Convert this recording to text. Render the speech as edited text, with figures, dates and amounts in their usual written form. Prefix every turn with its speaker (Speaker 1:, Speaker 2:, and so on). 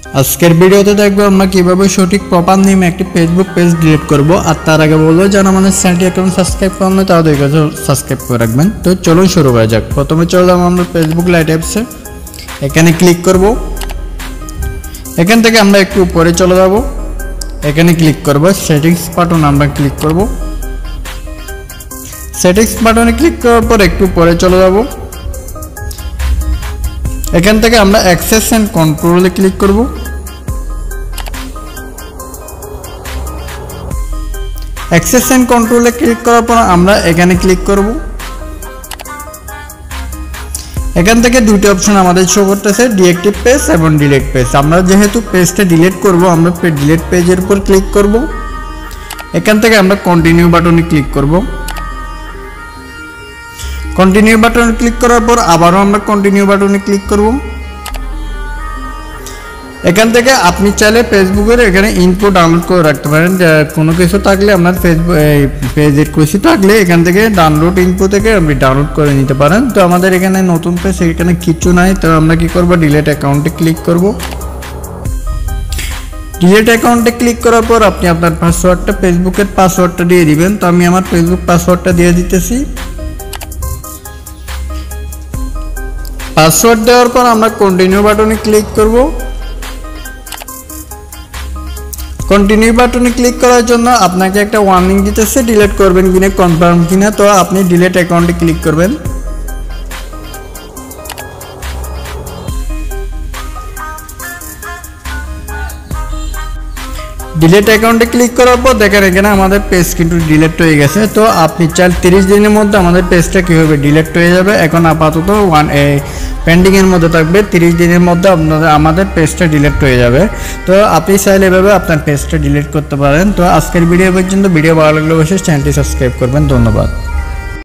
Speaker 1: আজকের ভিডিওতে দেখবো আমরা কিভাবে সঠিক প্রপার নেমে একটি ফেসবুক পেজ ডিলিট করব। আর তার আগে বলবো যারা আমাদের চ্যানেলটি এখন সাবস্ক্রাইব করেন না তাদের কাছে সাবস্ক্রাইব করে রাখবেন। তো চলুন শুরু করা যাক। প্রথমে চলে যাবো আমরা ফেসবুক লাইট অ্যাপসে, এখানে ক্লিক করব। এখান থেকে আমরা একটু উপরে চলে যাব, এখানে ক্লিক করব, সেটিংস বাটন আমরা ক্লিক করব। সেটিংস বাটনে ক্লিক করার পর একটু উপরে চলে যাব, এখান থেকে আমরা অ্যাক্সেস এন্ড কন্ট্রোলে ক্লিক করব। অ্যাক্সেস এন্ড কন্ট্রোলে ক্লিক করার পর আমরা এখানে ক্লিক করব। এখান থেকে দুটি অপশন আমাদের শো করতেছে, ডিএক্টিভ পেজ এবং ডিলিট পেজ। আমরা যেহেতু পেজটা ডিলিট করব, আমরা ডিলিট পেজের উপর ক্লিক করব। এখান থেকে আমরা কন্টিনিউ বাটনে ক্লিক করব। কন্টিনিউ বাটনে ক্লিক করার পর আবারও আমরা কন্টিনিউ বাটনে ক্লিক করব। এখান থেকে আপনি চাইলে ফেসবুকের এখানে ইনফো ডাউনলোড করে রাখতে পারেন। কোনো কিছু থাকলে আপনার ফেসবুক পেজের কিছু থাকলে এখান থেকে ডাউনলোড ইনফো থেকে আপনি ডাউনলোড করে নিতে পারেন। তো আমাদের এখানে নতুন পেজ, এখানে কিছু নাই, তো আমরা কি করব, ডিলিট অ্যাকাউন্টে ক্লিক করব। ডিলিট অ্যাকাউন্টে ক্লিক করার পর আপনি আপনার পাসওয়ার্ডটা, ফেসবুকের পাসওয়ার্ডটা দিয়ে দিবেন। তো আমি আমার ফেসবুক পাসওয়ার্ডটা দিয়ে দিতেছি। পাসওয়ার্ড দেওয়ার পর আমরা কন্টিনিউ বাটনে ক্লিক করব। কন্টিনিউ বাটনে ক্লিক করার জন্য আপনাকে একটা ওয়ার্নিং দিতেছে, ডিলিট করবেন কিনা, কনফার্ম কিনা। তো আপনি ডিলিট অ্যাকাউন্টে ক্লিক করবেন। ডিলিট অ্যাকাউন্টে ক্লিক করার পর দেখেন এখানে আমাদের পেজ কিন্তু ডিলিট হয়ে গেছে। তো আপনি চাইলে 30 দিনের মধ্যে আমাদের পেজটা কীভাবে ডিলিট হয়ে যাবে, এখন আপাতত পেন্ডিংয়ের মধ্যে থাকবে। 30 দিনের মধ্যে আমাদের পেজটা ডিলিট হয়ে যাবে। তো আপনি চাইলে এভাবে আপনার পেজটা ডিলিট করতে পারেন। তো আজকের ভিডিও পর্যন্ত। ভিডিও ভালো লাগলে অবশ্যই চ্যানেলটি সাবস্ক্রাইব করবেন। ধন্যবাদ।